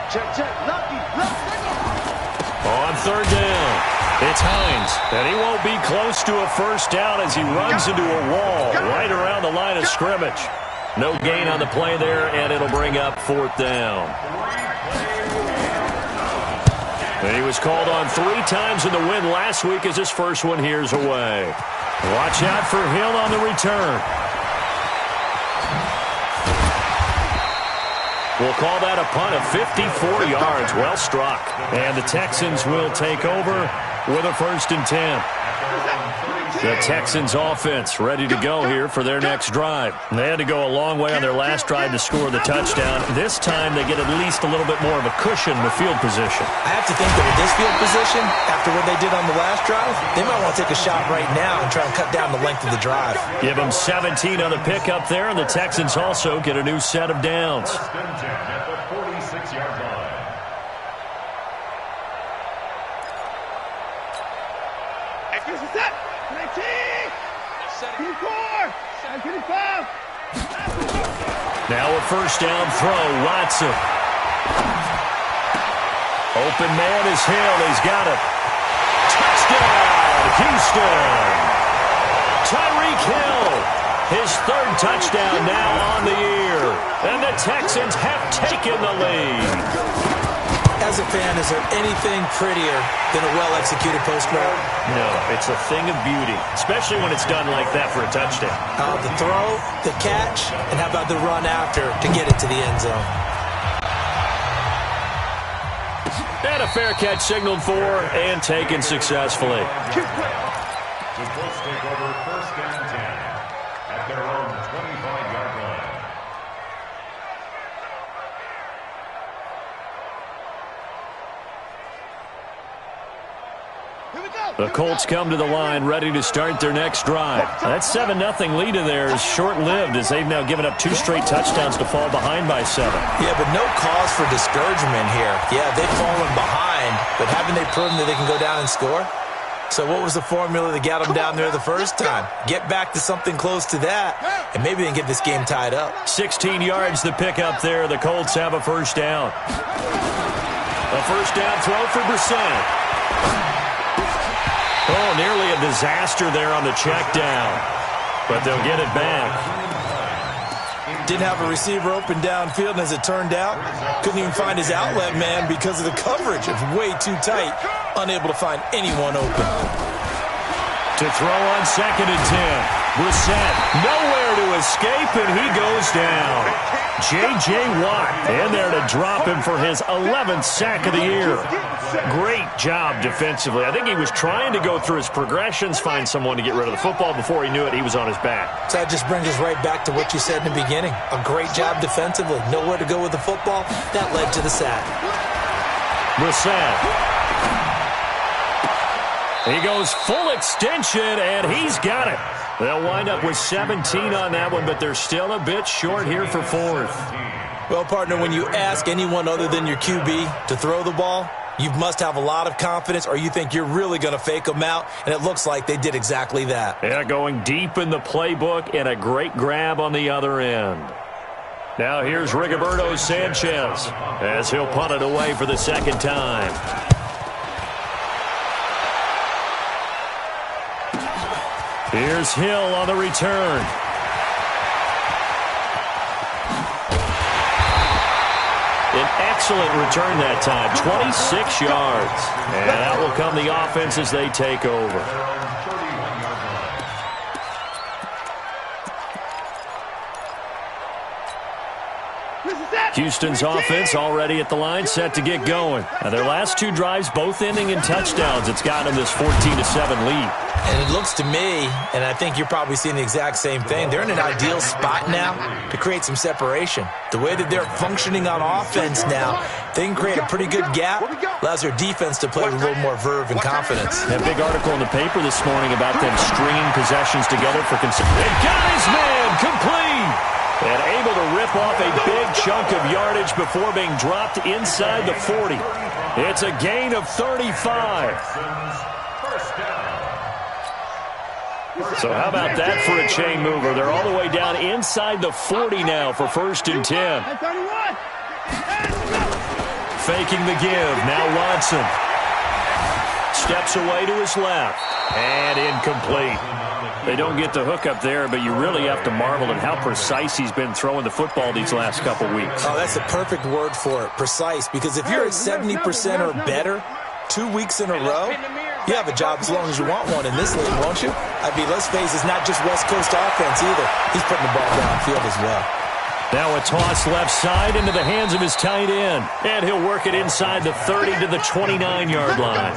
On third down, it's Hines, and he won't be close to a first down as he runs into a wall right around the line of scrimmage. No gain on the play there, and it'll bring up fourth down. And he was called on 3 times in the win last week as his first one here's away. Watch out for Hill on the return. We'll call that a punt of 54 yards. Well struck. And the Texans will take over with a 1st and 10. The Texans offense ready to go here for their next drive. They had to go a long way on their last drive to score the touchdown. This time they get at least a little bit more of a cushion with field position. I have to think that with this field position, after what they did on the last drive, they might want to take a shot right now and try and cut down the length of the drive. Give them 17 on the pickup there, and the Texans also get a new set of downs. Now a first down throw, Watson. Open man is Hill. He's got it. Touchdown, Houston. Tyreek Hill, his 3rd touchdown now on the year. And the Texans have taken the lead. As a fan, is there anything prettier than a well-executed post route? No, it's a thing of beauty, especially when it's done like that for a touchdown. The throw, the catch, and how about the run after to get it to the end zone? And a fair catch signaled for and taken successfully. The Colts take over 1st and 10 at their own 25-yard line. The Colts come to the line ready to start their next drive. That 7-0 lead of theirs is short-lived as they've now given up 2 straight touchdowns to fall behind by 7. Yeah, but no cause for discouragement here. Yeah, they've fallen behind, but haven't they proven that they can go down and score? So what was the formula that got them down there the first time? Get back to something close to that, and maybe they can get this game tied up. 16 yards to pick up there. The Colts have a first down. A first down throw for Brissett. Oh, nearly a disaster there on the check down, but they'll get it back. Didn't have a receiver open downfield, and as it turned out, couldn't even find his outlet man because of the coverage. It's way too tight, unable to find anyone open. To throw on 2nd and 10. Brissett nowhere to escape, and he goes down. J.J. Watt in there to drop him for his 11th sack of the year. Great job defensively. I think he was trying to go through his progressions, find someone to get rid of the football. Before he knew it, he was on his back. So that just brings us right back to what you said in the beginning. A great job defensively. Nowhere to go with the football. That led to the sack. Brissett. He goes full extension, and he's got it. They'll wind up with 17 on that one, but they're still a bit short here for 4th. Well, partner, when you ask anyone other than your QB to throw the ball, you must have a lot of confidence, or you think you're really going to fake them out, and it looks like they did exactly that. Yeah, going deep in the playbook, and a great grab on the other end. Now here's Rigoberto Sanchez as he'll punt it away for the 2nd time. Here's Hill on the return. An excellent return that time, 26 yards. And that will come the offense as they take over. Houston's offense already at the line, set to get going. Now their last 2 drives, both ending in touchdowns. It's got them this 14-7 lead. And it looks to me, and I think you're probably seeing the exact same thing, they're in an ideal spot now to create some separation. The way that they're functioning on offense now, they can create a pretty good gap, allows their defense to play with a little more verve and confidence. A big article in the paper this morning about them stringing possessions together for consistency. They got his man complete! And able to rip off a big chunk of yardage before being dropped inside the 40. It's a gain of 35. So how about that for a chain mover? They're all the way down inside the 40 now for 1st and 10. Faking the give. Now Watson. Steps away to his left. And incomplete. They don't get the hook up there, but you really have to marvel at how precise he's been throwing the football these last couple weeks. Oh, that's the perfect word for it, precise. Because if you're at 70% or better 2 weeks in a row, you have a job as long as you want one in this league, won't you? I mean, let's face it, it's not just West Coast offense either. He's putting the ball downfield as well. Now a toss left side into the hands of his tight end. And he'll work it inside the 30 to the 29-yard line.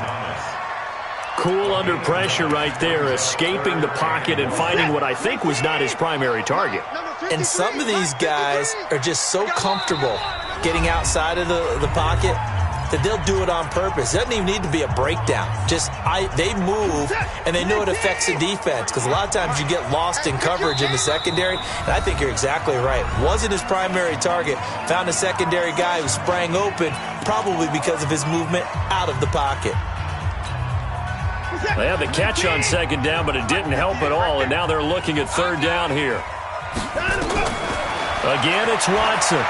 Cool under pressure right there, escaping the pocket and finding what I think was not his primary target. And some of these guys are just so comfortable getting outside of the pocket that they'll do it on purpose. It doesn't even need to be a breakdown. They move, and they know it affects the defense, because a lot of times you get lost in coverage in the secondary, and I think you're exactly right. Wasn't his primary target. Found a secondary guy who sprang open, probably because of his movement out of the pocket. They had the catch on second down, but it didn't help at all, and now they're looking at third down here. Again, it's Watson.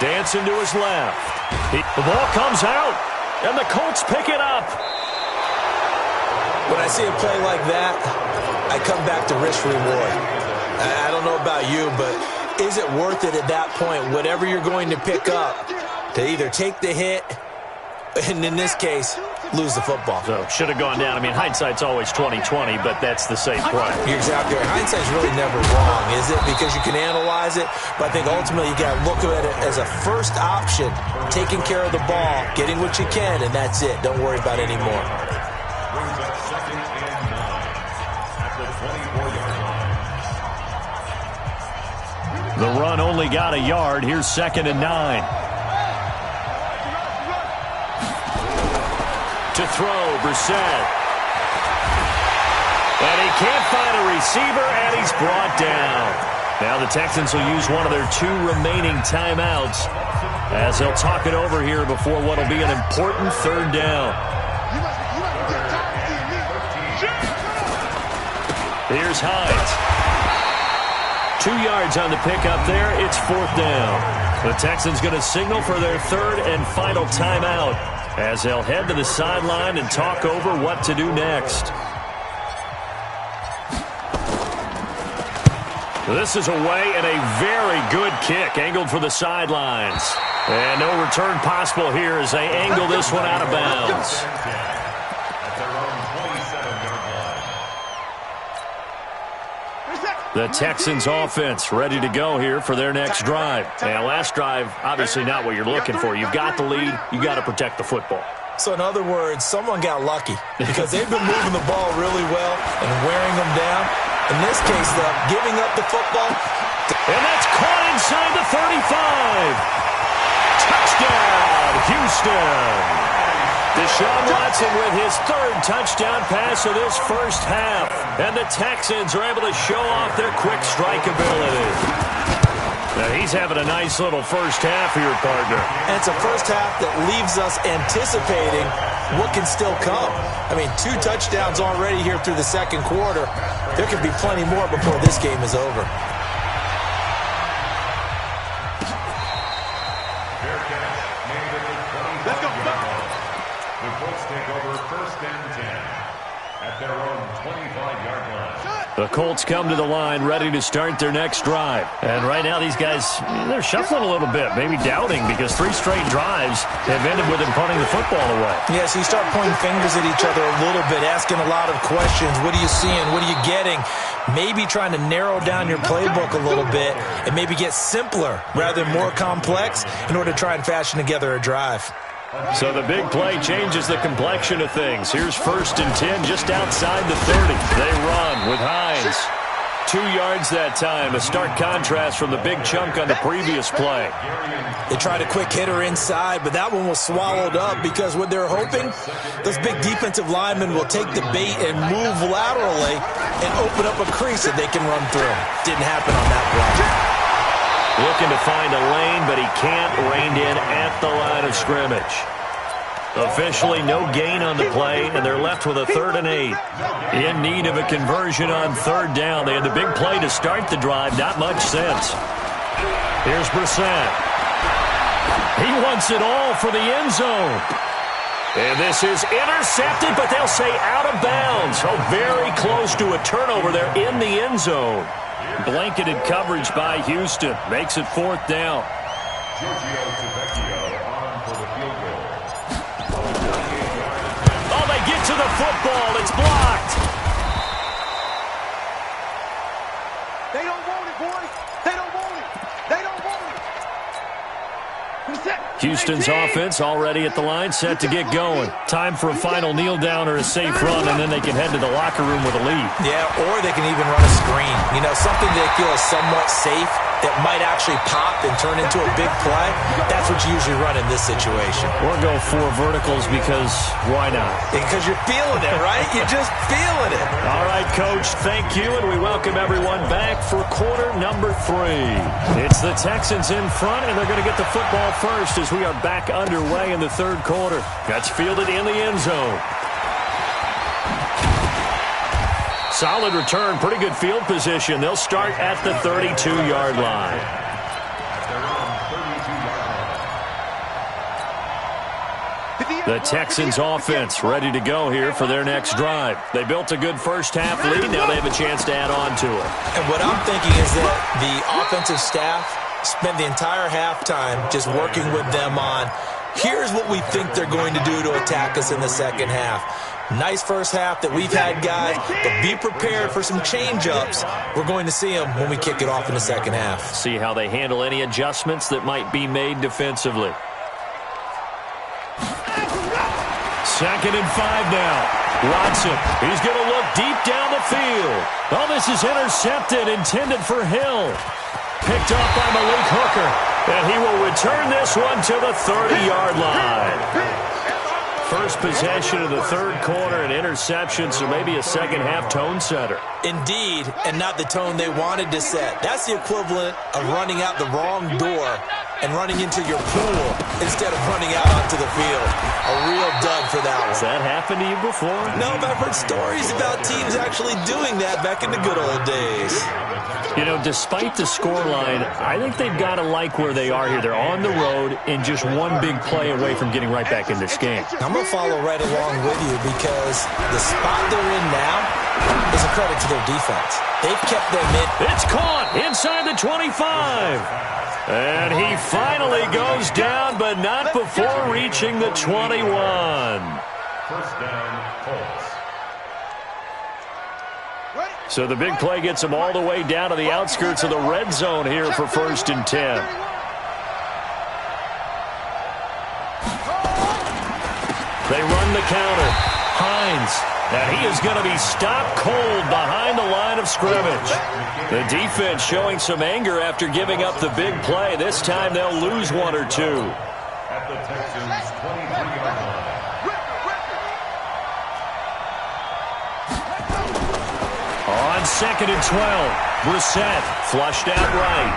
Dancing to his left. The ball comes out, and the Colts pick it up. When I see a play like that, I come back to risk-reward. I don't know about you, but is it worth it at that point, whatever you're going to pick up, to either take the hit, and in this case, lose the football? So, should have gone down. I mean, hindsight's always 20/20, but that's the same play. You're exactly right. Hindsight's really never wrong, is it? Because you can analyze it, but I think ultimately you got to look at it as a first option, taking care of the ball, getting what you can, and that's it. Don't worry about any more. Brings up 2nd and 9 at the 24-yard line. The run only got a yard. Here's 2nd and 9. To throw, Brissett. And he can't find a receiver, and he's brought down. Now the Texans will use one of their 2 remaining timeouts as they'll talk it over here before what will be an important third down. Here's Hines. 2 yards on the pickup there. It's 4th down. The Texans going to signal for their 3rd and final timeout as they'll head to the sideline and talk over what to do next. This is away, and a very good kick angled for the sidelines. And no return possible here as they angle this one out of bounds. The Texans offense ready to go here for their next drive. And last drive, obviously not what you're looking for. You've got the lead. You got to protect the football. So in other words, someone got lucky because they've been moving the ball really well and wearing them down. In this case, though, giving up the football. And that's caught inside the 35. Touchdown, Houston. Deshaun Watson with his 3rd touchdown pass of this first half. And the Texans are able to show off their quick strike ability. Now he's having a nice little first half here, partner. And it's a first half that leaves us anticipating what can still come. I mean, 2 touchdowns already here through the 2nd quarter. There could be plenty more before this game is over. Let's go. The Colts take over 1st and 10 at their own 25-yard line. The Colts come to the line ready to start their next drive. And right now these guys, they're shuffling a little bit, maybe doubting, because 3 straight drives have ended with them punting the football away. Yeah, so you start pointing fingers at each other a little bit, asking a lot of questions. What are you seeing? What are you getting? Maybe trying to narrow down your playbook a little bit and maybe get simpler rather than more complex in order to try and fashion together a drive. So the big play changes the complexion of things. Here's 1st and 10 just outside the 30. They run with Hines. 2 yards that time, a stark contrast from the big chunk on the previous play. They tried a quick hitter inside, but that one was swallowed up because what they're hoping, those big defensive linemen will take the bait and move laterally and open up a crease that they can run through. Didn't happen on that play. Looking to find a lane, but he can't, reined in at the line of scrimmage. Officially no gain on the play, and they're left with a 3rd and 8. In need of a conversion on 3rd down. They had the big play to start the drive, not much sense. Here's Brissett. He wants it all for the end zone. And this is intercepted, but they'll say out of bounds. Oh, very close to a turnover there in the end zone. Blanketed coverage by Houston. Makes it 4th down. Oh, they get to the football. It's blocked. They don't want it, boys. They don't want it. They don't want it. Houston's offense already at the line, set to get going. Time for a final kneel down or a safe run, and then they can head to the locker room with a lead. Yeah, or they can even run a screen. You know, something they feel is somewhat safe that might actually pop and turn into a big play. That's what you usually run in this situation. Or go 4 verticals because why not? Because you're feeling it, right? You're just feeling it. All right, Coach, thank you, and we welcome everyone back for quarter number 3. It's the Texans in front, and they're going to get the football first as we are back underway in the 3rd quarter. That's fielded in the end zone. Solid return, pretty good field position. They'll start at the 32-yard line. The Texans offense ready to go here for their next drive. They built a good first-half lead. Now they have a chance to add on to it. And what I'm thinking is that the offensive staff spent the entire halftime just working with them on, here's what we think they're going to do to attack us in the second half. Nice first half that we've had, guys, but be prepared for some change-ups. We're going to see them when we kick it off in the second half. See how they handle any adjustments that might be made defensively. 2nd and 5 now. Watson, he's going to look deep down the field. Oh, this is intercepted, intended for Hill. Picked up by Malik Hooker, and he will return this one to the 30-yard line. First possession of the 3rd quarter, an interception, so maybe a second-half tone setter. Indeed, and not the tone they wanted to set. That's the equivalent of running out the wrong door and running into your pool instead of running out onto the field. A real dud for that one. Has that happened to you before? No, but I've heard stories about teams actually doing that back in the good old days. You know, despite the scoreline, I think they've got to like where they are here. They're on the road and just one big play away from getting right back in this game. I'm going to follow right along with you because the spot they're in now is a credit to their defense. They've kept them in. It's caught inside the 25. And he finally goes down, but not before reaching the 21. First down, Colts. So the big play gets them all the way down to the outskirts of the red zone here for 1st and 10. They run the counter. Hines, and he is going to be stopped cold behind the line of scrimmage. The defense showing some anger after giving up the big play. This time they'll lose 1 or 2. At the Texans' 23-yard line. On 2nd and 12, Brissett flushed out right.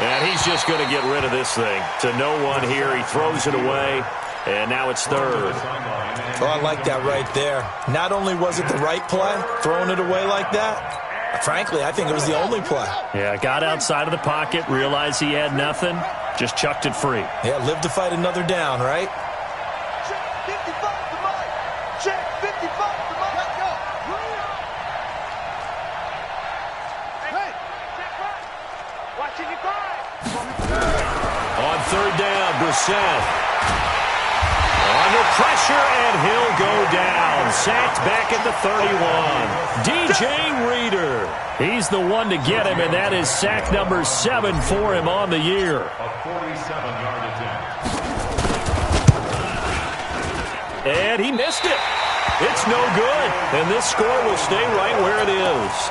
And he's just going to get rid of this thing. To no one here. He throws it away. And now it's 3rd. Oh, I like that right there. Not only was it the right play, throwing it away like that, frankly, I think it was the only play. Yeah, got outside of the pocket, realized he had nothing, just chucked it free. Yeah, live to fight another down, right? Check 55 to Mike. Check 55 to Mike. Let's go. Hey, check right. Watching you five. On 3rd down, Brissett. Under pressure, and he'll go down. Sacked back at the 31. DJ Reader. He's the one to get him, and that is sack number 7 for him on the year. A 47-yard attempt. And he missed it. It's no good. And this score will stay right where it is.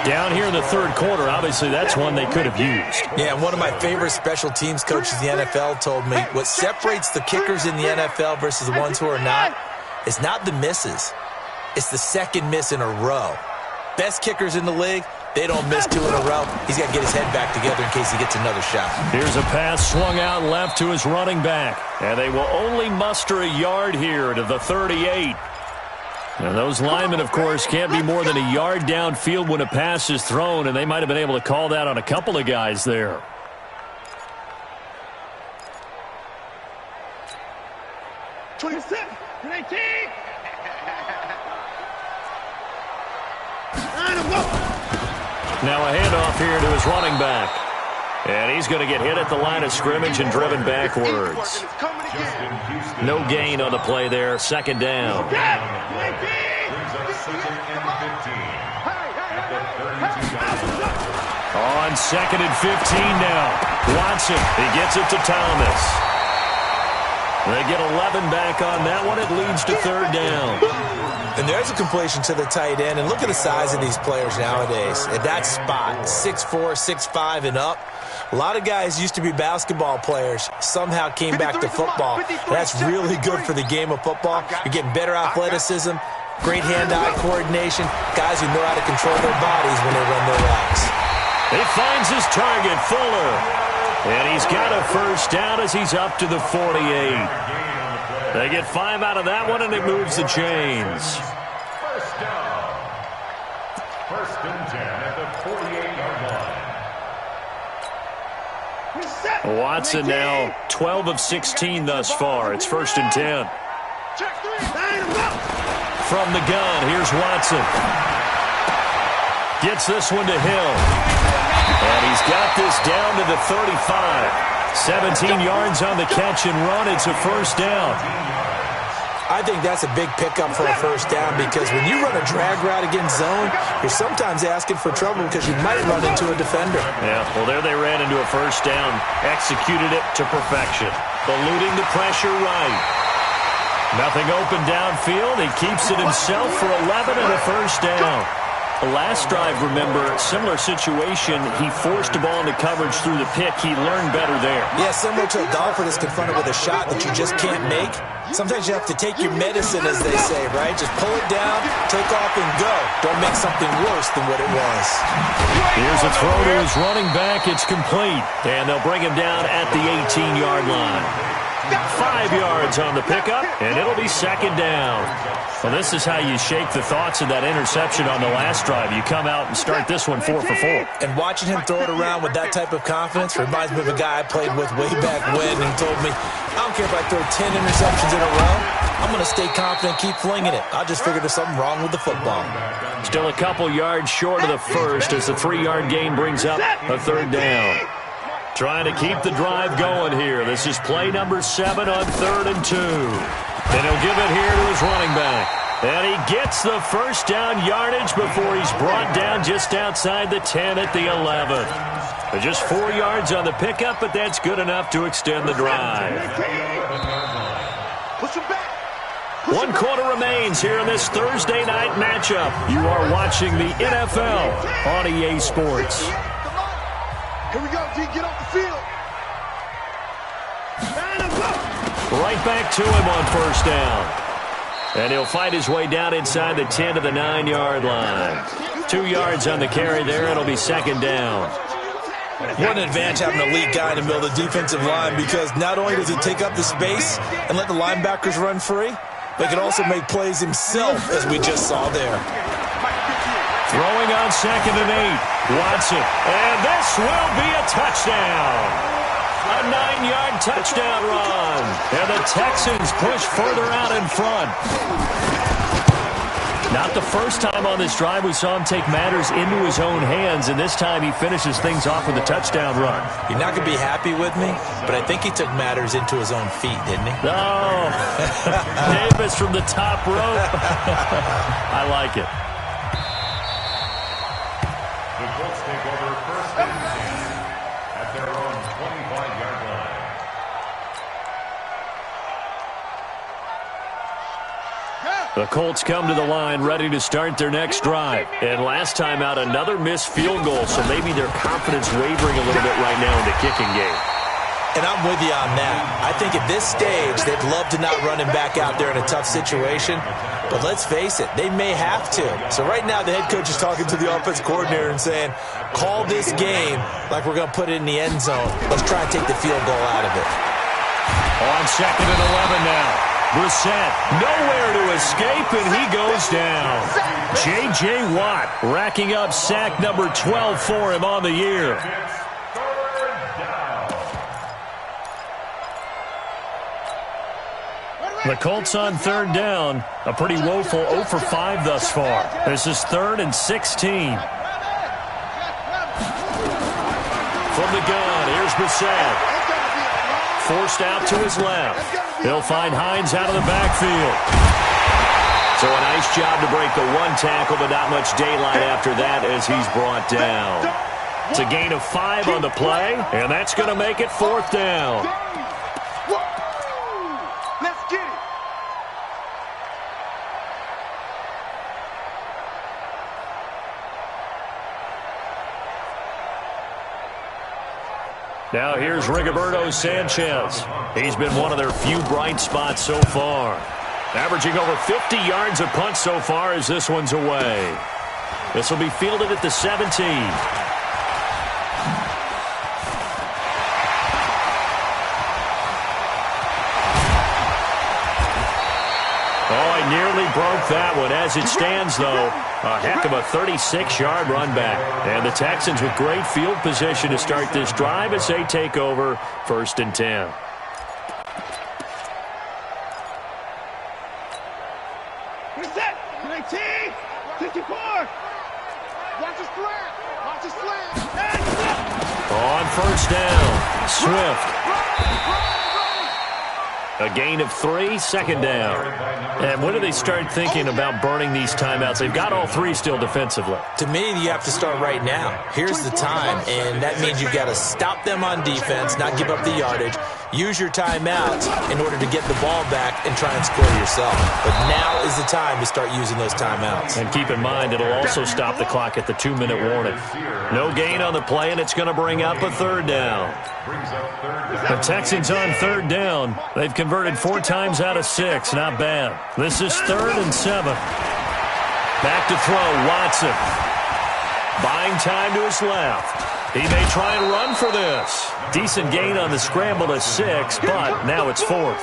Down here in the 3rd quarter, obviously that's one they could have used. Yeah, and one of my favorite special teams coaches in the NFL told me what separates the kickers in the NFL versus the ones who are not is not the misses. It's the second miss in a row. Best kickers in the league, they don't miss 2 in a row. He's got to get his head back together in case he gets another shot. Here's a pass swung out left to his running back. And they will only muster a yard here to the 38. And those linemen, of course, can't be more than a yard downfield when a pass is thrown, and they might have been able to call that on a couple of guys there. 27, 19. Now a handoff here to his running back. And he's going to get hit at the line of scrimmage and driven backwards. No gain on the play there. Second down. On second and 15 now. Watson, he gets it to Thomas. They get 11 back on that one. It leads to third down. And there's a completion to the tight end. And look at the size of these players nowadays. At that spot, 6'4", 6'5", and up. A lot of guys used to be basketball players, somehow came back to football. That's really good for the game of football. You're getting better athleticism, great hand-eye coordination, guys who know how to control their bodies when they run their routes. He finds his target, Fuller. And he's got a first down as he's up to the 48. They get 5 out of that one, and it moves the chains. First down. First and 10 at the 48-yard line. Watson now 12 of 16 thus far. It's first and 10. From the gun, here's Watson. Gets this one to Hill. And he's got this down to the 35. 17 yards on the catch and run. It's a first down. I think that's a big pickup for a first down because when you run a drag route against zone, you're sometimes asking for trouble because you might run into a defender. Yeah, well, there they ran into a first down. Executed it to perfection. Eluding the pressure right. Nothing open downfield. He keeps it himself for 11 and a first down. Last drive, remember, similar situation. He forced the ball into coverage through the pick. He learned better there. Yeah, similar to a golfer that's confronted with a shot that you just can't make. Sometimes you have to take your medicine, as they say, right? Just pull it down, take off, and go. Don't make something worse than what it was. Here's a throw to his running back. It's complete. And they'll bring him down at the 18-yard line. 5 yards on the pickup, and it'll be second down. Well, this is how you shake the thoughts of that interception on the last drive. You come out and start this one 4 for 4. And watching him throw it around with that type of confidence reminds me of a guy I played with way back when. He told me, I don't care if I throw 10 interceptions in a row. I'm going to stay confident, keep flinging it. I just figured there's something wrong with the football. Still a couple yards short of the first as the 3-yard gain brings up a third down. Trying to keep the drive going here. This is play number 7 on 3rd and 2. And he'll give it here to his running back. And he gets the first down yardage before he's brought down just outside the 10 at the 11. Just 4 yards on the pickup, but that's good enough to extend the drive. 1 quarter remains here in this Thursday night matchup. You are watching the NFL on EA Sports. Here we go, G. Get off the field. Right back to him on first down. And he'll fight his way down inside the 10 to the 9-yard line. 2 yards on the carry there. It'll be second down. What an advantage having an elite guy in the middle of the defensive line because not only does he take up the space and let the linebackers run free, but he can also make plays himself, as we just saw there. Throwing on second and 8. Watson. And this will be a touchdown. A 9-yard touchdown run. And the Texans push further out in front. Not the first time on this drive we saw him take matters into his own hands, and this time he finishes things off with a touchdown run. You're not going to be happy with me, but I think he took matters into his own feet, didn't he? No. Davis from the top rope. I like it. The Colts take over first and 10 at their own 25-yard line. The Colts come to the line ready to start their next drive. And last time out, another missed field goal, so maybe their confidence wavering a little bit right now in the kicking game. And I'm with you on that. I think at this stage, they'd love to not run him back out there in a tough situation. But let's face it, they may have to. So right now, the head coach is talking to the offense coordinator and saying, call this game like we're going to put it in the end zone. Let's try and take the field goal out of it. On second and 11 now. Brissett nowhere to escape, and he goes down. J.J. Watt racking up sack number 12 for him on the year. The Colts on third down. A pretty woeful 0 for 5 thus far. This is 3rd and 16. From the gun, here's Brissett. Forced out to his left. They'll find Hines out of the backfield. So a nice job to break the one tackle, but not much daylight after that as he's brought down. It's a gain of 5 on the play, and that's going to make it 4th down. Let's get it. Now here's Rigoberto Sanchez. He's been one of their few bright spots so far. Averaging over 50 yards a punt so far as this one's away. This will be fielded at the 17. Oh, I nearly broke that one. As it stands, though, a heck of a 36-yard run back. And the Texans with great field position to start this drive as they take over 1st and 10. Reset. 19. 54. Watch the slant. Watch the slant. On 1st down, Swift. A gain of 3, 2nd down. And when do they start thinking about burning these timeouts? They've got all 3 still defensively. To me, you have to start right now. Here's the time, and that means you've got to stop them on defense, not give up the yardage. Use your timeouts in order to get the ball back and try and score yourself. But now is the time to start using those timeouts. And keep in mind, it'll also stop the clock at the 2-minute warning. No gain on the play, and it's going to bring up a 3rd down. The Texans on 3rd down. They've converted 4 times out of 6. Not bad. This is 3rd and 7. Back to throw, Watson. Buying time to his left. He may try and run for this. Decent gain on the scramble to 6, but now it's 4th.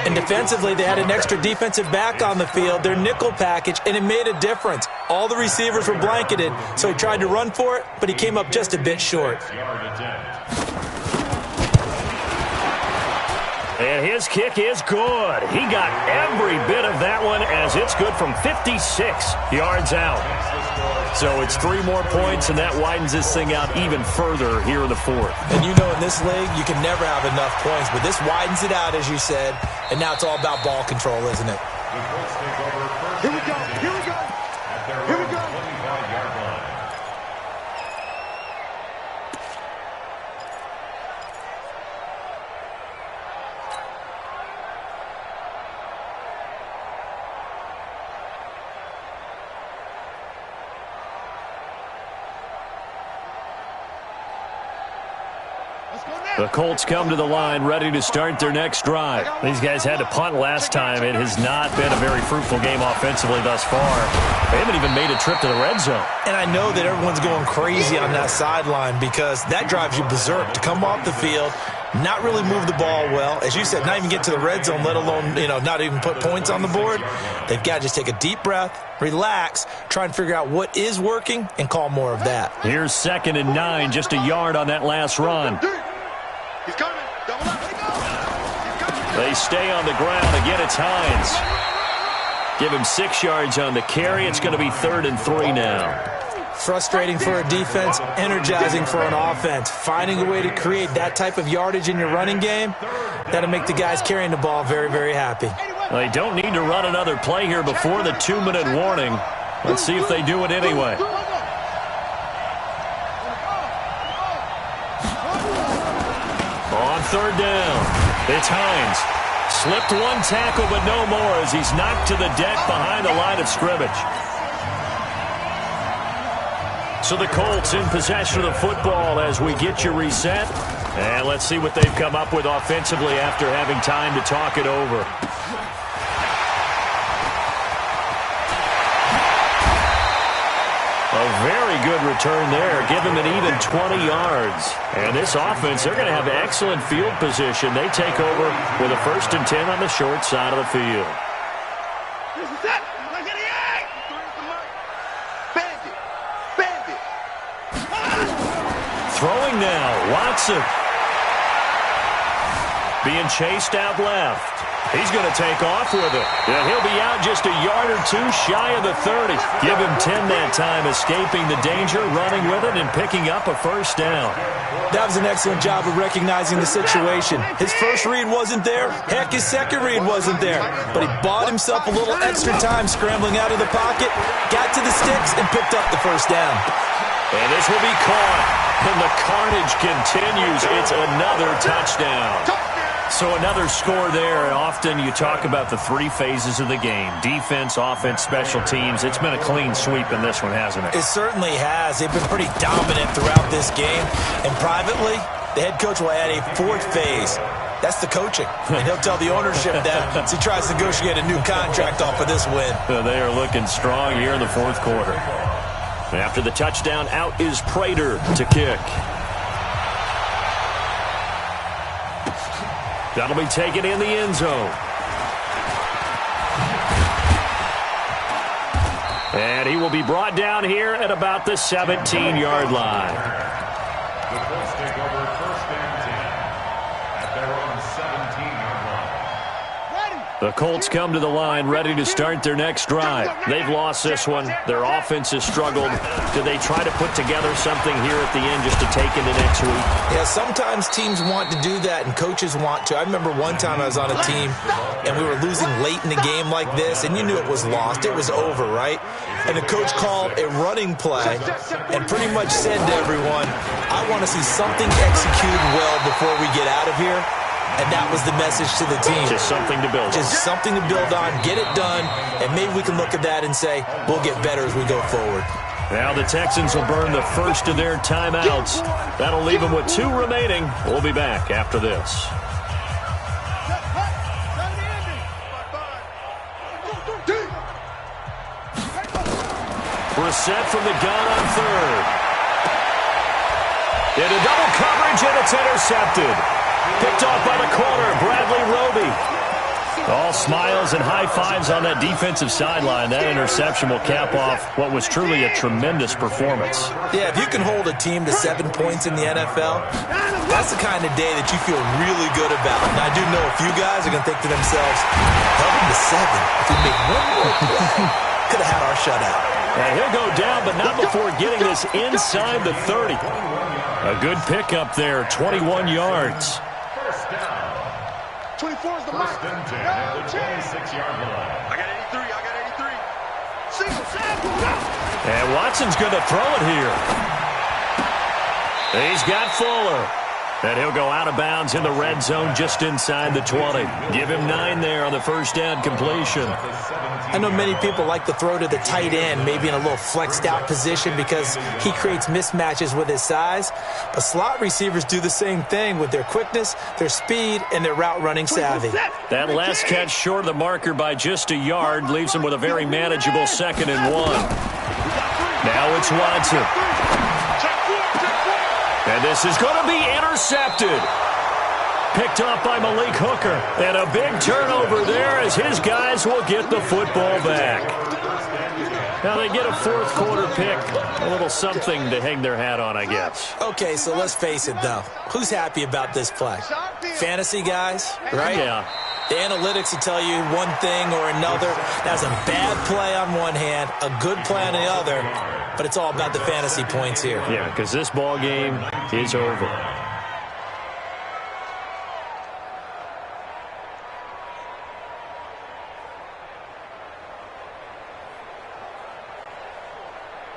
And defensively, they had an extra defensive back on the field, their nickel package, and it made a difference. All the receivers were blanketed, so he tried to run for it, but he came up just a bit short. And his kick is good. He got every bit of that one as it's good from 56 yards out. So it's 3 more points, and that widens this thing out even further here in the 4th. And you know in this league, you can never have enough points, but this widens it out, as you said, and now it's all about ball control, isn't it? Here we go. Here we go. Here we go. The Colts come to the line ready to start their next drive. These guys had to punt last time. It has not been a very fruitful game offensively thus far. They haven't even made a trip to the red zone. And I know that everyone's going crazy on that sideline because that drives you berserk to come off the field, not really move the ball well. As you said, not even get to the red zone, let alone, not even put points on the board. They've got to just take a deep breath, relax, try and figure out what is working, and call more of that. Here's 2nd and 9, just a yard on that last run. He's coming. Double up. They stay on the ground. Again, it's Hines. Give him 6 yards on the carry. It's going to be 3rd and 3 now. Frustrating for a defense, energizing for an offense. Finding a way to create that type of yardage in your running game, that'll make the guys carrying the ball very, very happy. They don't need to run another play here before the 2-minute warning. Let's see if they do it anyway. On 3rd down, it's Hines. Slipped 1 tackle, but no more as he's knocked to the deck behind the line of scrimmage. So the Colts in possession of the football as we get you reset. And let's see what they've come up with offensively after having time to talk it over. A very good return there. Give him an even 20 yards. And this offense, they're going to have excellent field position. They take over with a 1st and 10 on the short side of the field. Throwing now, Watson. being chased out left. He's going to take off with it. And he'll be out just a yard or two shy of the 30. Give him 10 that time, escaping the danger, running with it, and picking up a first down. That was an excellent job of recognizing the situation. His first read wasn't there. Heck, his second read wasn't there. But he bought himself a little extra time scrambling out of the pocket, got to the sticks, and picked up the first down. And this will be caught. And the carnage continues. It's another touchdown. So another score there, and often you talk about the three phases of the game. Defense, offense, special teams. It's been a clean sweep in this one, hasn't it? It certainly has. They've been pretty dominant throughout this game. And privately, the head coach will add a fourth phase. That's the coaching. And he'll tell the ownership that as he tries to negotiate a new contract off of this win. They are looking strong here in the fourth quarter. After the touchdown, out is Prater to kick. That'll be taken in the end zone. And he will be brought down here at about the 17-yard line. The Colts take over first and 10 at their own 17-yard line. The Colts come to the line ready to start their next drive. They've lost this one. Their offense has struggled. Do they try to put together something here at the end just to take into next week? Yeah, sometimes teams want to do that and coaches want to. I remember one time I was on a team and we were losing late in the game like this, and you knew it was lost. It was over, right? And the coach called a running play and pretty much said to everyone, I want to see something executed well before we get out of here. And that was the message to the team. Just something to build on. Just something to build on, get it done, and maybe we can look at that and say, we'll get better as we go forward. Now the Texans will burn the first of their timeouts. That'll leave them with 2 remaining. We'll be back after this. Brissett from the gun on third. Into double coverage, and it's intercepted. Picked off by the corner, Bradley Roby. All smiles and high fives on that defensive sideline. That interception will cap off what was truly a tremendous performance. Yeah, if you can hold a team to 7 points in the NFL, that's the kind of day that you feel really good about. And I do know a few guys are going to think to themselves, held them to 7. If we make one more play, could have had our shutout. And he'll go down, but not before getting this inside the 30. A good pickup there, 21 yards. 24 is the mark. First and 10 at the 26-yard line. I got 83. Single snap. And Watson's going to throw it here. He's got Fuller. And he'll go out of bounds in the red zone just inside the 20. Give him 9 there on the first down completion. I know many people like to throw to the tight end, maybe in a little flexed out position because he creates mismatches with his size. But slot receivers do the same thing with their quickness, their speed, and their route running savvy. That last catch short of the marker by just a yard leaves him with a very manageable 2nd and 1. Now it's Watson. And this is going to be intercepted. Picked off by Malik Hooker. And a big turnover there as his guys will get the football back. Now they get a fourth quarter pick. A little something to hang their hat on, I guess. Okay, so let's face it, though. Who's happy about this play? Fantasy guys, right? Yeah. The analytics will tell you one thing or another. That's a bad play on one hand, a good play on the other, but it's all about the fantasy points here. Yeah, because this ball game is over.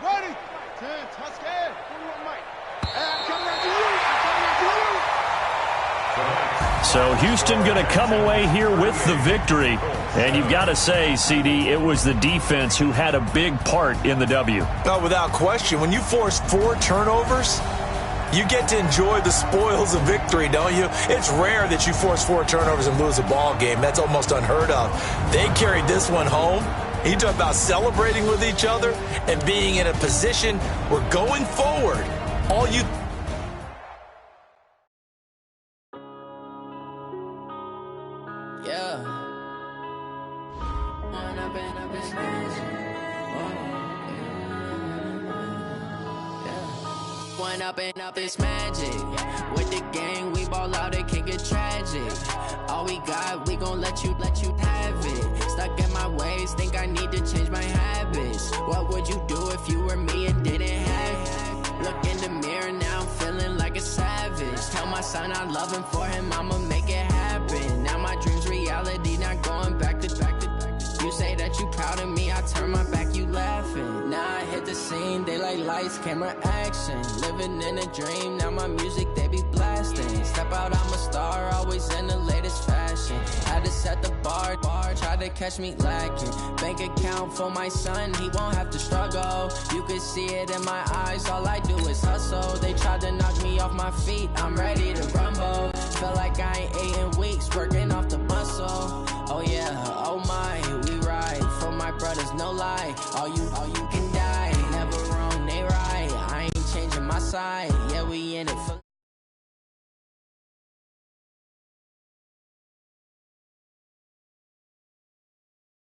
Ready? 10, Tuskegee. 41 Mike. I'm coming after you. So Houston going to come away here with the victory. And you've got to say, CD, it was the defense who had a big part in the W. No, without question. When you force 4 turnovers, you get to enjoy the spoils of victory, don't you? It's rare that you force 4 turnovers and lose a ball game. That's almost unheard of. They carried this one home. You talk about celebrating with each other and being in a position where going forward, all you... Yeah. One up and up, it's magic. With the gang, we ball out, it can get tragic. we got, we gon' let you have it. Stuck in my ways, think I need to change my habits. What would you do if you were me and didn't have it? Look in the mirror now, I'm feeling like a savage. Tell my son I love him, for him I'ma make it happen. Now my dream's reality, not going back to. You say that you proud of me, I turn my back, you laughing. Now I hit the scene, they like lights, camera, action. Living in a dream, now my music they be blasting. Step out, I'm a star, always in the latest fashion. Had to set the bar, try to catch me lacking. Bank account for my son, he won't have to struggle. You can see it in my eyes, all I do is hustle. They tried to knock me off my feet, I'm ready to rumble. Feel like I ain't ate in weeks, working off the muscle. Oh yeah, oh my, we ride for my brothers, no lie. All you can die, never wrong, they right. I ain't changing my side.